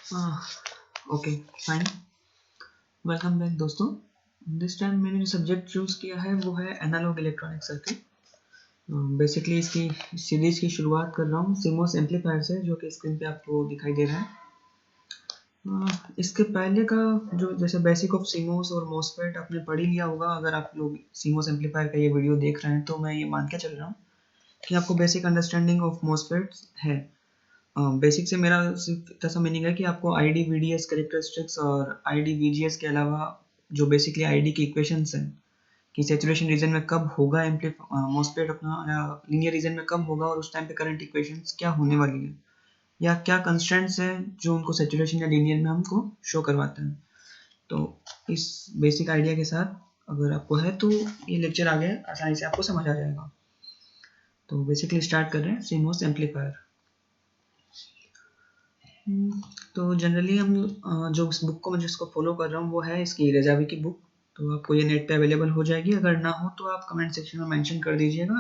Okay fine, welcome back दोस्तों। This time मैंने जो सब्जेक्ट चूज़ किया है वो है एनालॉग इलेक्ट्रॉनिक सर्किट। बेसिकली इसकी सीरीज की शुरुआत कर रहा हूँ सीमोस एम्पलीफायर से, जो कि स्क्रीन पे आपको दिखाई दे रहा है। इसके पहले का जो जैसे बेसिक ऑफ सीमोस और मॉसफेट आपने पढ़ ही लिया होगा। अगर आप लोग सीमोस एम्पलीफायर का ये वीडियो देख रहे हैं तो मैं ये मान के चल रहा हूँ कि आपको बेसिक अंडरस्टैंडिंग ऑफ मॉसफेट है। बेसिक से मेरा सिर्फ इतना सा मीनिंग है कि आपको I D V D S characteristics और I D V G S के अलावा जो बेसिकली आई डी की इक्वेशंस हैं कि सैचुरेशन रीजन में कब होगा मॉसफेट अपना, या लीनियर रीजन में कब होगा, और उस टाइम पे करंट इक्वेशंस क्या होने वाली है, या क्या कंस्ट्रेंट्स हैं जो उनको सैचुरेशन या लीनियर में हमको शो करवाते हैं। तो इस बेसिक आइडिया के साथ अगर आपको है तो ये लेक्चर आगे आसानी से आपको समझ आ जाएगा। तो बेसिकली स्टार्ट कर रहे हैं सीमोस एम्पलीफायर। तो जनरली हम जो इस बुक को मैं जिसको फॉलो कर रहा हूँ वो है इसकी रजावी की बुक। तो आपको ये नेट पे अवेलेबल हो जाएगी, अगर ना हो तो आप कमेंट सेक्शन में मेंशन कर दीजिएगा,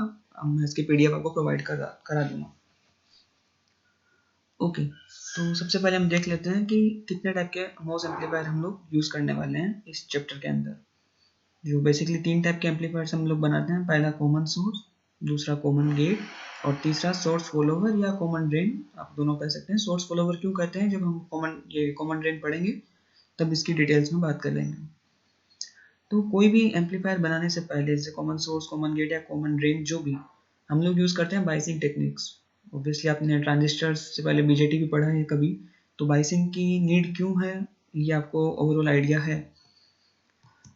मैं इसकी पीडीएफ आपको प्रोवाइड करा दूंगा। ओके, तो सबसे पहले हम देख लेते हैं कि कितने टाइप के माउस एम्पलीफायर हम लोग यूज़ करने वाले हैं इस चैप्टर के अंदर। जो बेसिकली 3 टाइप के एम्पलीफायर्स हम लोग बनाते हैं। पहला कॉमन सोर्स, दूसरा कॉमन गेट, और तीसरा सोर्स फॉलोवर या कॉमन ड्रेन, आप दोनों कह सकते हैं। सोर्स फॉलोवर क्यों कहते हैं, जब हम कॉमन ड्रेन पढ़ेंगे तब इसकी डिटेल्स में बात कर लेंगे। तो कोई भी एम्पलीफायर बनाने से पहले, जैसे कॉमन सोर्स, कॉमन गेट या कॉमन ड्रेन, जो भी हम लोग यूज़ करते हैं बाइसिंग टेक्निक्स। ऑब्वियसली आपने ट्रांजिस्टर्स से पहले बीजेटी भी पढ़ा है कभी, तो बाइसिंग की नीड क्यों है ये आपको ओवरऑल आइडिया है।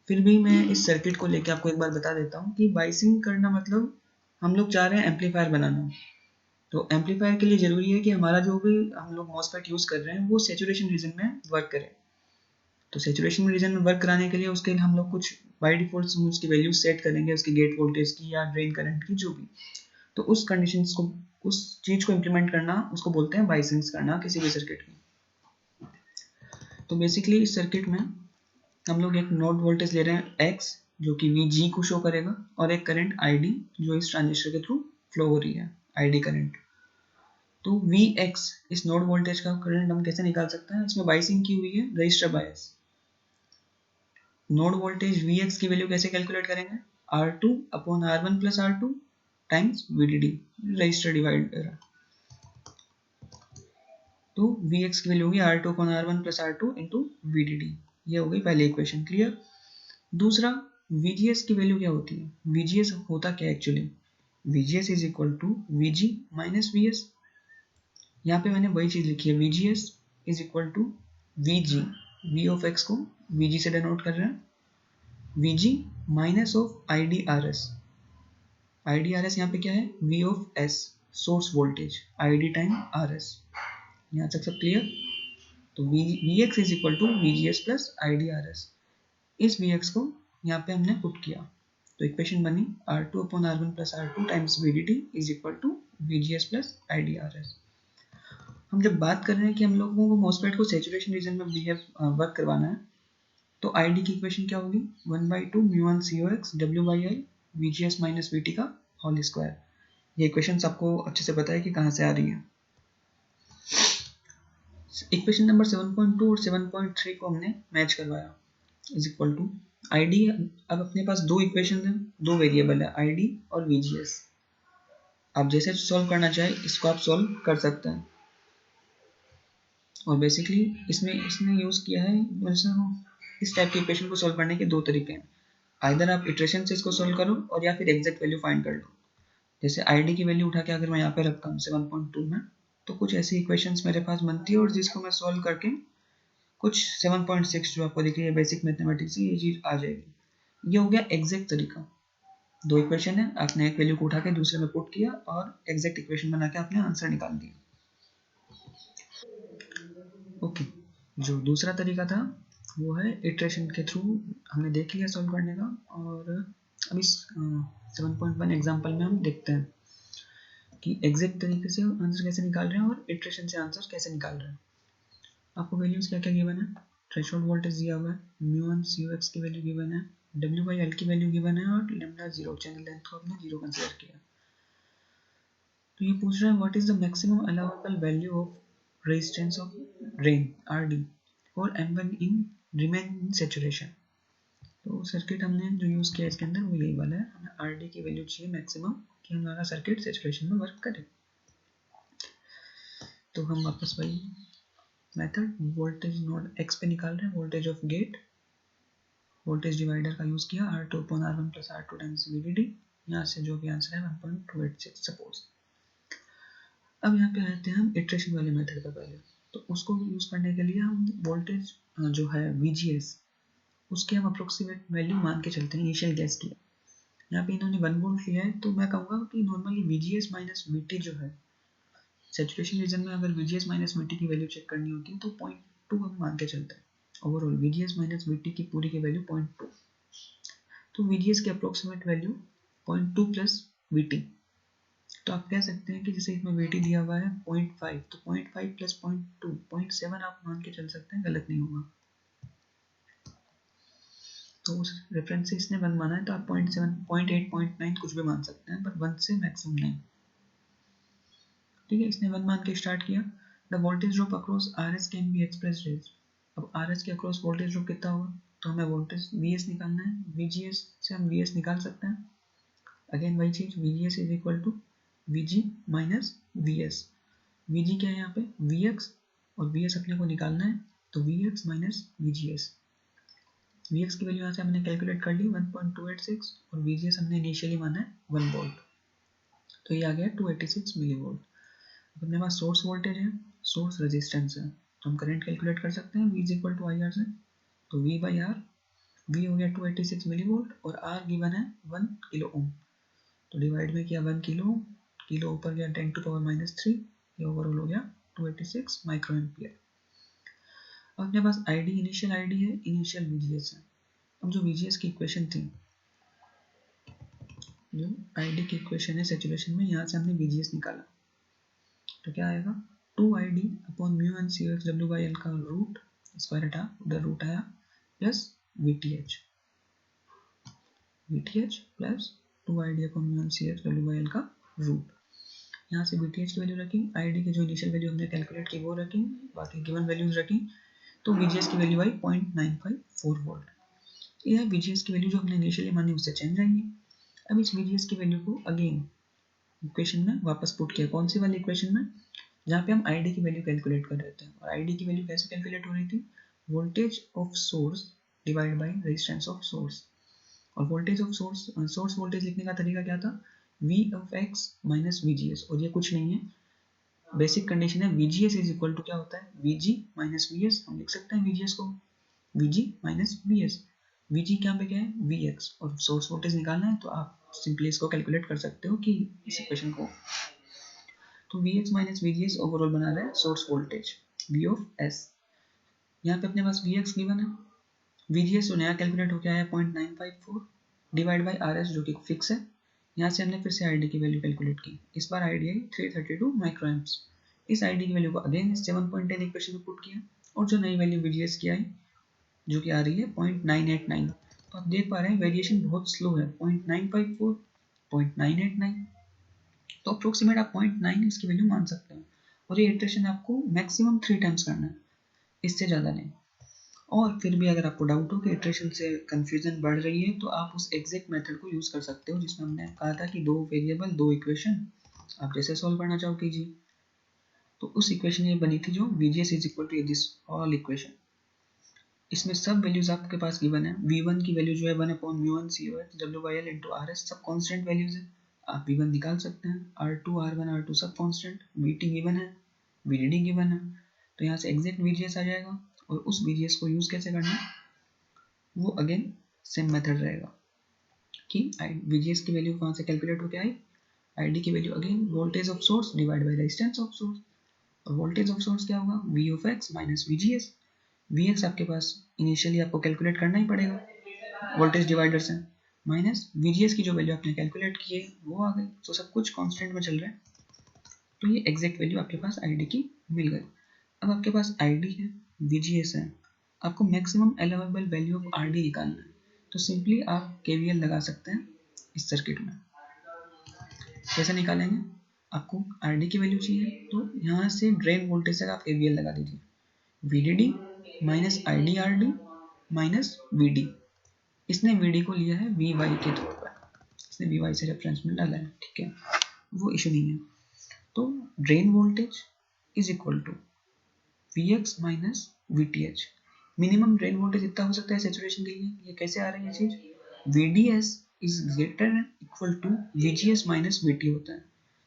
फिर भी मैं इस सर्किट को लेके आपको एक बार बता देता हूँ कि बाइसिंग करना मतलब हम लोग चाह रहे हैं एम्पलीफायर बनाना। तो एम्पलीफायर के लिए ज़रूरी है कि हमारा जो भी हम लोग मॉसफेट यूज़ कर रहे हैं वो सैचुरेशन रीजन में वर्क करे। तो सैचुरेशन रीजन में वर्क कराने के लिए उसके लिए हम लोग कुछ बाय डिफ़ॉल्ट उसकी वैल्यू सेट करेंगे, उसकी गेट वोल्टेज की या ड्रेन करंट की, जो भी। तो उस कंडीशंस को, उस चीज़ को इम्प्लीमेंट करना, उसको बोलते हैं बाइसिंग्स करना किसी भी सर्किट में। तो बेसिकली इस सर्किट में हम लोग एक नोड वोल्टेज ले रहे हैं x, जो कि Vg को शो करेगा, और एक करंट Id जो इस ट्रांजिस्टर के थ्रू फ्लो हो रही है, Id करंट। तो Vx इस नोड वोल्टेज का करंट हम कैसे निकाल सकते हैं, इसमें बाइसिंग की हुई है रजिस्टर बायस। नोड वोल्टेज Vx की वैल्यू कैसे कैलकुलेट करेंगे, R2 upon R1 plus R2 times VDD, register divider. तो Vx की वैल्यू होगी R2 upon R1 plus R2 into VDD। ये हो गई पहली इक्वेशन, क्लियर। दूसरा, VGS की वैल्यू क्या होती है। VGS होता क्या है actually, VGS is equal to VG minus VS। यहाँ पे मैंने वही चीज़ लिखी है, VGS is equal to VG, V of X को VG से डिनोट कर रहे हैं, VG minus of IDRS। IDRS यहाँ पे क्या है, V ऑफ S source voltage, ID time RS। यहाँ तक सब क्लियर। तो Vx is equal to VGS plus IDRS। इस Vx को यहाँ पे हमने पुट किया, तो इक्वेशन बनी R2 upon R1 plus R2 times VDD is equal to VGS plus IDRS। हम जब बात कर रहे हैं कि हम लोगों को मॉसफेट को सैचुरेशन रीजन में वर्क करवाना है, तो ID की इक्वेशन क्या होगी, 1/2 μ1 COX W/I VGS minus VT का होल स्क्वायर। ये इक्वेशन आपको अच्छे से पता है कि कहाँ से आ रही है। इक्वेशन नंबर 7.2 और 7.3 को हमने मैच करवाया, इज इक्वल टू ID। अब अपने पास दो इक्वेशन है, दो वेरिएबल है ID और VGS। आप जैसे सॉल्व करना चाहे इसको आप सॉल्व कर सकते हैं। और बेसिकली इसमें इसने यूज़ किया है, इस टाइप के इक्वेशन को सॉल्व करने के दो तरीके हैं। आइदर आप इटरेशन से इसको सॉल्व करो और या फिर एग्जैक्ट वैल्यू फाइंड कर लो। जैसे ID की वैल्यू उठा के अगर मैं यहाँ पे रखता हूँ 7.2 में, तो कुछ ऐसी इक्वेशंस मेरे पास बनती है, और जिसको मैं सॉल्व करके कुछ 7.6 जो आपको दिख रही है बेसिक मैथमेटिक्स से, ये चीज़ आ जाएगी। ये हो गया एग्जैक्ट तरीका। दो इक्वेशन है, आपने एक वैल्यू को उठा के दूसरे में पुट किया और एग्जैक्ट इक्वेशन बना के आपने आंसर निकाल दिया। ओके, जो दूसरा तरीका था वो है इटरेशन के थ्रू, हमने देख लिया सॉल्व करने का। और अब इस 7.1 एग्जाम्पल में हम देखते हैं कि एग्जैक्ट तरीके से आंसर कैसे निकाल रहे हैं और इटरेशन से आंसर कैसे निकाल रहे हैं। आपको वैल्यूज क्या क्या गिवन है, थ्रेशोल्ड वोल्टेज दिया हुआ है, μ1 COX की वैल्यू गिवन है, W/L की वैल्यू गिवन है, और लैम्डा 0 चैनल लेंथ को आपने 0 कंसीडर किया। तो ये पूछ रहा है what is the maximum allowable value of resistance of drain RD और M1 in remain in saturation. तो सर्किट हमने जो यूज़ किया इसके अंदर वो यही वाला है, हमें RD की वैल्यू चाहिए मैक्सिमम कि हमारा सर्किट सैचुरेशन में वर्क करे। तो हम वापस वही मेथड वोल्टेज नोड X पे निकाल रहे हैं, voltage of gate, voltage divider का यूज़ किया R2/R1 + R2 टाइम्स VDD। यहाँ से जो भी आंसर है 1.286 सपोज। अब यहाँ पे आते हैं हम इटरेशन वाले मेथड पे पहले। तो उसको यूज़ करने के लिए हम वोल्टेज जो है VGS उसके हम अप्रोक्सीमेट वैल्यू मान के चलते हैं, इनिशियल गैस किया। यहाँ पे इन्होंने 1 वोल्ट लिया है, तो मैं कहूँगा कि नॉर्मली VGS माइनस VT जो है सैचुरेशन रीजन में, अगर VGS माइनस VT की वैल्यू चेक करनी होती है तो 0.2 हम मान के चलते हैं। ओवरऑल VGS माइनस VT की पूरी की वैल्यू 0.2, तो VGS की अप्रोक्सीमेट वैल्यू 0.2 प्लस VT। तो आप कह सकते हैं कि जैसे इसमें VT दिया हुआ है 0.5, तो 0.5 प्लस 0.2 0.7 आप मान के चल सकते हैं, गलत नहीं होगा। तो उस रेफरेंस से इसने 1 माना है, तो आप 0.7 0.8 0.9 कुछ भी मान सकते हैं, पर 1 से मैक्सिमम नहीं। ठीक है, इसने 1 मान के स्टार्ट किया। The voltage drop across RS can be expressed as, अब RS के अक्रॉस वोल्टेज ड्रॉप कितना होगा, तो हमें वोल्टेज VS निकालना है। VGS से हम VS निकाल सकते हैं। अगेन वही चीज, VGS is equal to VG minus VS। VG क्या है यहाँ पे VX, और VS अपने को निकालना है, तो VX माइनस VGS। VX की वैल्यू यहाँ से हमने कैलकुलेट कर ली 1.286, और VGS हमने इनिशियली माना है 1 वोल्ट, तो ये आ गया 286 मिली वोल्ट। अपने पास सोर्स वोल्टेज है, सोर्स रेजिस्टेंस है, तो हम करंट कैलकुलेट कर सकते हैं V is equal to IR से। तो V बाई R, V हो गया 286 मिली वोल्ट और R गिवन है 1 किलो ओम, तो डिवाइड में किया 1 किलो, किलो ऊपर गया 10⁻³ ये ओवरऑल हो गया 286 माइक्रो एम्पियर। अब अपने पास ID इनिशियल ID है, इनिशियल VGS है। अब जो VGS की इक्वेशन थी, जो ID की इक्वेशन है सैचुरेशन में, यहाँ से हमने VGS निकाला, तो क्या आएगा 2ID upon mu n CXW/L का रूट स्क्वायर हटा, उधर रूट आया, plus VTH plus 2ID upon mu n CXW/L का रूट। यहाँ से VTH की वैल्यू रखी, ID की जो इनिशियल वैल्यू हमने कैलकुलेट की वो रखी, बाकी गिवन वैल्यूज रखी, तो VGS की वैल्यू आई 0.954 वोल्ट। यह VGS की वैल्यू जो हमने इनिशियली मानी उससे चेंज आएंगी। अब इस VGS की वैल्यू को अगेन इक्वेशन में वापस पुट किया, कौन सी वाली इक्वेशन में, जहाँ पे हम ID की वैल्यू कैलकुलेट कर रहे थे। और ID की वैल्यू कैसे कैलकुलेट हो रही थी, voltage of source divide by resistance of source. और वोल्टेज ऑफ सोर्स वोल्टेज लिखने का तरीका क्या था, V of X minus VGS, और ये कुछ नहीं है, बेसिक कंडीशन है VGS इज इक्वल टू क्या होता है VG माइनस VS। हम लिख सकते हैं VGS को VG माइनस VS। VG क्या पे क्या है VX, और सोर्स वोल्टेज निकालना है, तो आप सिंपली इसको कैलकुलेट कर सकते हो कि इस इक्वेशन को। तो VX माइनस VGS ओवरऑल बना रहा है सोर्स वोल्टेज V ऑफ S। यहाँ पे अपने पास VX गिवन है, VGS जो नया कैलकुलेट होकर आया 0.954 डिवाइड बाई RS जो कि फिक्स है। यहाँ से हमने फिर से ID की वैल्यू कैलकुलेट की, इस बार ID आई 332 माइक्रो एम्प्स। इस ID की वैल्यू को अगेन 7.10 इक्वेशन में पुट किया, और जो नई वैल्यू VGS की आई जो कि आ रही है 0.989। तो आप देख पा रहे हैं वेरिएशन बहुत स्लो है, 0.954 0.989, तो अप्रोक्सीमेट आप 0.9 इसकी वैल्यू मान सकते हैं। और ये इटरेशन आपको मैक्सिमम 3 टाइम्स करना है, इससे ज़्यादा नहीं। और फिर भी अगर आपको डाउट हो कि इटरेशन से कंफ्यूजन बढ़ रही है, तो आप उस एग्जैक्ट मेथड को यूज़ कर सकते हो जिसमें हमने कहा था कि 2 वेरिएबल 2 इक्वेशन, आप जैसे सॉल्व करना चाहो कीजिए। तो उस इक्वेशन ये बनी थी जो VGS is equal to this all equation. इसमें सब वैल्यूज आपके पास गिवन है। V1 की वैल्यू जो है 1/μ1 COXW/L into RS, सब कांस्टेंट वैल्यूज है, आप V1 निकाल सकते हैं। R2 R1 R2 सब कांस्टेंट, VT गिवन है, VDD गिवन है, तो यहाँ से एग्जैक्ट VGS आ जाएगा। और उस VGS को यूज़ कैसे करना है, वो अगेन सेम मेथड रहेगा कि VGS की वैल्यू कहाँ से कैलकुलेट होकर आई, ID की value again voltage of source divide by resistance of source. और वोल्टेज ऑफ सोर्स क्या होगा V of X minus VGS। VX आपके पास इनिशियली आपको कैलकुलेट करना ही पड़ेगा वोल्टेज डिवाइडर से, माइनस VGS की जो वैल्यू आपने कैलकुलेट की है वो आ गई। तो सब कुछ कांस्टेंट में चल रहा है, तो ये एग्जैक्ट वैल्यू आपके पास ID की मिल गई। अब आपके पास ID है, VGS है, आपको maximum allowable value of RD निकालना है, तो सिंपली आप KVL लगा सकते हैं इस सर्किट में। कैसे निकालेंगे, आपको आरडी की वैल्यू चाहिए, तो यहाँ से ड्रेन वोल्टेज तक आप केवीएल लगा दीजिए, VDD minus IDRD minus VD। इसने VD को लिया है VY के तौर पर, इसने VY से रेफरेंस में डाला है, ठीक है, वो इशू नहीं है। तो drain voltage is equal to Vx minus VTH। Minimum drain voltage इतना हो सकता है सेचुरेशन के लिए, ये कैसे आ रही है चीज, VDS is greater and equal to VGS minus VT होता है,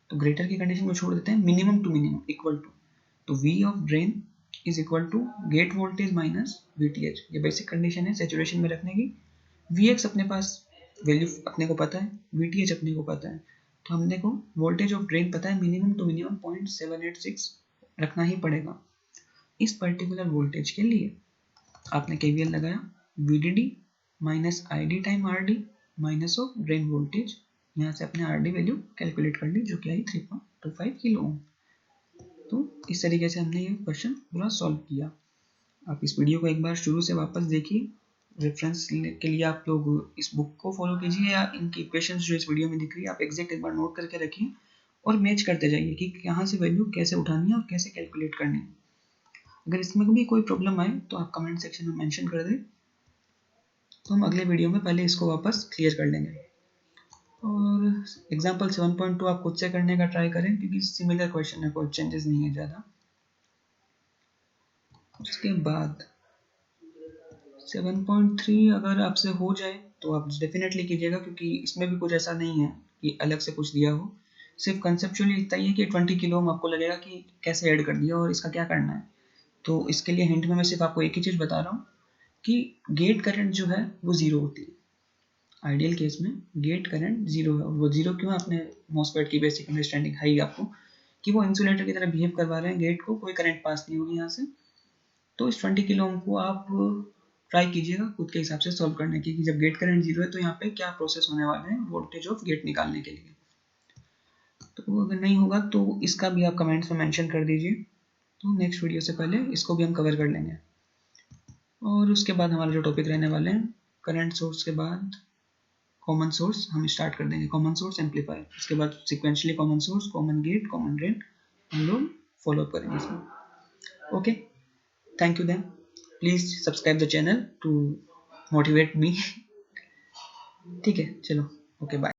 तो ग्रेटर की कंडीशन को छोड़ देते हैं, minimum to minimum equal to, तो V of drain is equal to gate voltage minus VTH। ये बेसिक कंडीशन है सेचुरेशन में रखने की। Vx अपने पास वैल्यू अपने को पता है, VTH अपने को पता है, तो हमने को वोल्टेज ऑफ ड्रेन पता है, मिनिमम टू मिनिमम 0.786 रखना ही पड़ेगा। इस पर्टिकुलर वोल्टेज के लिए आपने केवीएल लगाया, VDD minus ID time RD minus of drain voltage, यहाँ से अपने RD वैल्यू कैलकुलेट कर ली जो कि आई 3.25 किलो ओम। तो इस तरीके से हमने ये क्वेश्चन पूरा सॉल्व किया। आप इस वीडियो को एक बार शुरू से वापस देखिए, रेफरेंस के लिए आप लोग इस बुक को फॉलो कीजिए या इनकी इक्वेशंस जो इस वीडियो में दिख रही है आप एग्जैक्ट एक बार नोट करके रखिए और मैच करते जाइए कि कहाँ से वैल्यू कैसे उठानी है और कैसे कैलकुलेट करनी है। अगर इसमें भी कोई प्रॉब्लम आए तो आप कमेंट सेक्शन में मेंशन कर दें, तो हम अगले वीडियो में पहले इसको वापस क्लियर कर लेंगे। और एग्जाम्पल 7.2 आप खुद से करने का ट्राई करें क्योंकि सिमिलर क्वेश्चन है, कोई चेंजेस नहीं है ज़्यादा। उसके बाद 7.3 अगर आपसे हो जाए तो आप डेफिनेटली कीजिएगा क्योंकि इसमें भी कुछ ऐसा नहीं है कि अलग से कुछ दिया हो, सिर्फ कंसेप्चुअली इतना ही है कि 20 किलो ओम आपको लगेगा कि कैसे ऐड कर दिया और इसका क्या करना है। तो इसके लिए हिंट में मैं सिर्फ आपको एक ही चीज़ बता रहा हूँ कि गेट करंट जो है वो ज़ीरो होती है। आइडियल केस में गेट करंट जीरो है, और वो जीरो क्यों, आपने मॉसफेट की बेसिक अंडरस्टैंडिंग है आपको कि वो इंसुलेटर की तरह बिहेव करवा रहे हैं, गेट को कोई करंट पास नहीं होगी यहाँ से। तो इस 20 किलो ओम को आप ट्राई कीजिएगा खुद के हिसाब से सॉल्व करने की कि जब गेट करंट जीरो है तो यहाँ पे क्या प्रोसेस होने वाले हैं वोल्टेज ऑफ गेट निकालने के लिए। तो अगर नहीं होगा तो इसका भी आप कमेंट्स में मेंशन कर दीजिए, तो नेक्स्ट वीडियो से पहले इसको भी हम कवर कर लेंगे। और उसके बाद हमारे जो टॉपिक रहने वाले हैं, करंट सोर्स के बाद कॉमन सोर्स हम स्टार्ट कर देंगे, कॉमन सोर्स एम्पलीफायर, उसके बाद sequentially common source, common gate, common drain हम लोग फॉलो अप करेंगे इसमें। Okay, thank you then, please subscribe the channel to motivate me। ठीक है, चलो, ओके बाय।